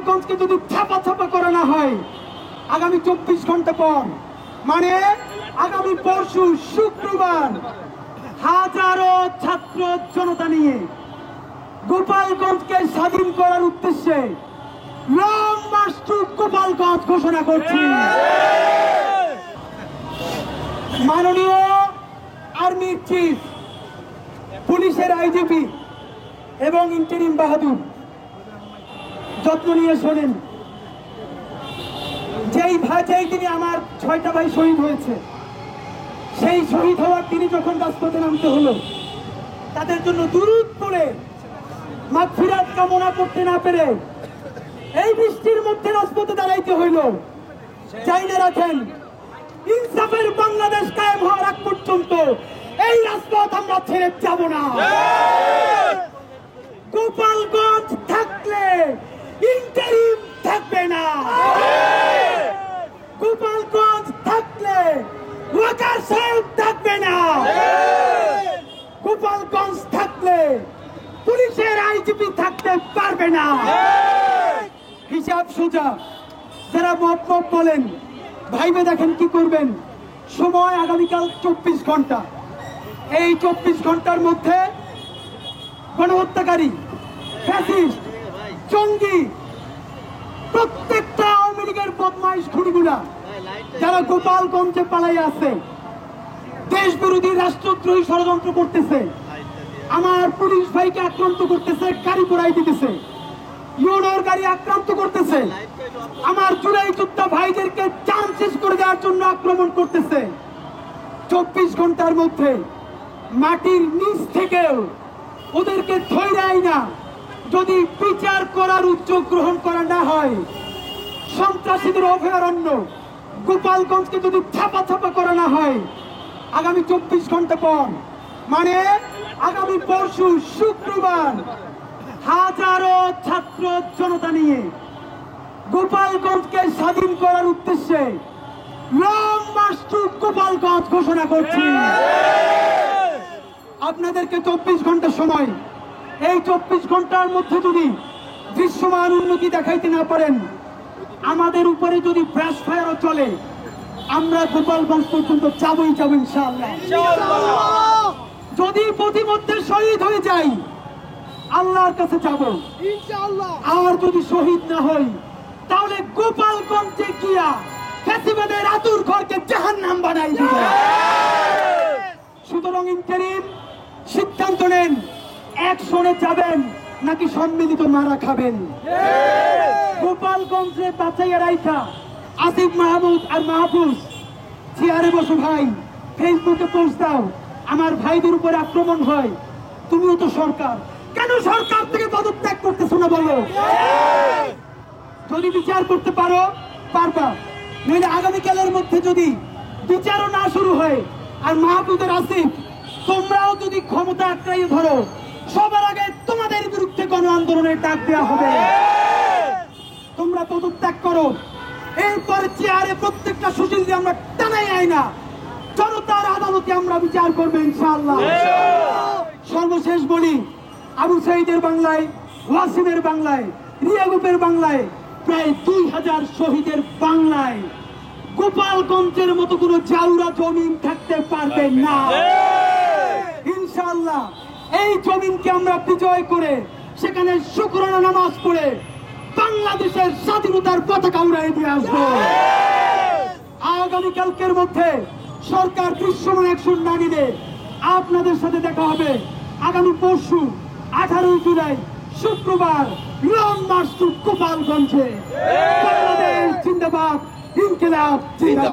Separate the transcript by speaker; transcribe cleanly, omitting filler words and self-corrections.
Speaker 1: গোপালগঞ্জকে যদি ছাপা করা না হয় আগামী 24 ঘন্টা পর মানে আগামী পরশু শুক্রবার হাজারো ছাত্র জনতা নিয়ে গোপালগঞ্জকে স্বাধীন করার উদ্দেশ্যে লং মার্চ টু গোপালগঞ্জ ঘোষণা করছি। মাননীয় আর্মির চিফ, পুলিশের আইজিপি এবং ইন্টারিম বাহাদুর যত্ন নিয়ে শোনেন। যেই দিনে আমার 6টা ভাই শহীদ হয়েছে, সেই শহীদ হওয়ার দিনে যখন রাজপথে নামতে হলো, তাদের জন্য দুরূদ পড়ে মাগফিরাত কামনা করতে না পেরে এই বৃষ্টির মধ্যে রাজপথে দাঁড়াইতে হইল। চাইলে রাখেন, ইনসাফের বাংলাদেশ কায়েম হওয়ার আগ পর্যন্ত এই রাজপথ আমরা ছেড়ে যাব না। গোপালগঞ্জ থাকলে ইন্টারিম থাকবে না, গোপালগঞ্জ থাকলে ওয়াকার সাহেব থাকবে না, গোপালগঞ্জ থাকলে পুলিশের আইজিপি থাকতে পারবে না। হিসাব সোজা। যারা মত বলেন, ভাইবে দেখেন কি করবেন। সময় আগামীকাল 24 ঘন্টা। এই 24 ঘন্টার মধ্যে গণহত্যাকারী, ফ্যাসিস্ট, জঙ্গি, প্রত্যেকটা আওয়ামী লীগের বদমাইশ খুনিগুলা যারা গোপালগঞ্জে পালাই আছে, দেশ বিরোধী রাষ্ট্রদ্রোহী ষড়যন্ত্র করতেছে, আমার পুলিশ ভাইকে আক্রান্ত করতেছে, গাড়ি পোড়াই দিতেছে, ইউনোর গাড়ি আক্রান্ত করতেছে, আমার জুলাই যোদ্ধা ভাইদেরকে জান শেষ করে দেওয়ার জন্য আক্রমণ করতেছে। 24 ঘন্টার মধ্যে মাটির নিচ থেকেও ওদেরকে ধৈর্য না যদি বিচার করার উদ্যোগ গ্রহণ করা না হয়, সন্ত্রাসীদের অভয়ারণ্য গোপালগঞ্জকে যদি ছাপা করা না হয় আগামী 24 ঘন্টা পর মানে আগামী পরশু শুক্রবার হাজারো ছাত্র জনতা নিয়ে গোপালগঞ্জকে স্বাধীন করার উদ্দেশ্যে লং মার্চ টু গোপালগঞ্জ ঘোষণা করছি। আপনাদেরকে 24 ঘন্টা সময়। এই 24 ঘন্টার মধ্যে যদি দৃশ্যমান উন্নতি দেখাইতে না পারেন, আমাদের উপরে যদি ব্রাশ ফায়ারও চলে, আমরা গোপালগঞ্জ পর্যন্ত যাবই ইনশাআল্লাহ। যদি প্রতিমধ্যে শহীদ হয়ে যাই আল্লাহর কাছে যাব ইনশাআল্লাহ। আর যদি শহীদ না হই তাহলে গোপালগঞ্জে গিয়া ফ্যাসিবাদের আতুর ঘরকে জাহান্নাম বানাই দিব। সুতরাং ইন্টারিম সিদ্ধান্ত নেন, অ্যাকশনে যাবেন নাকি সম্মিলিত মারা খাবেন। গোপালগঞ্জে বাঁচাইয়া রাইখা আসিফ মাহমুদ আর মাহফুজ চেয়ারে বসো ভাই, ফেসবুকে পোস্ট দাও, আমার ভাইদের উপরে আক্রমণ হয়, তুমিও তো সরকার, কেন সরকার থেকে পদত্যাগ করতেছো না বলো? যদি বিচার করতে পারো পারবা, নইলে আগামীকালের মধ্যে যদি বিচারও না শুরু হয় আর মাহফুজের আসিফ তোমরাও যদি ক্ষমতা আঁকড়াইয়ে ধরো, সবার আগে তোমাদের বিরুদ্ধে গণ আন্দোলনের ডাক দেওয়া হবে। তোমরা পদত্যাগ করো, এরপরে চেয়ারে প্রত্যেকটা সুশীলকে আমরা টানাই আইনা জনতার আদালতে আমরা বিচার করবো ইনশাআল্লাহ। সর্বশেষ বলি, আবু সাঈদের বাংলায়, ওয়াসিমের বাংলায়, রিয়াগুপের বাংলায় প্রায় 2000 শহীদের বাংলায় গোপালগঞ্জের মতো কোন জাউরা জমিন থাকতে পারবে না ইনশাআল্লাহ। এই জমিনকে আমরা বিজয় করে সেখানে শুকরানা নামাজ পড়ে বাংলাদেশের স্বাধীনতার পতাকা উড়াই দিয়ে আসবো। আগামীকালকের মধ্যে সরকার দৃশ্যমান অ্যাকশন না নিলে আপনাদের সাথে দেখা হবে আগামী পরশু 18 জুলাই শুক্রবার লং মার্চ টু গোপালগঞ্জে। বাংলাদেশ জিন্দাবাদ, ইনকিলাব জিন্দাবাদ।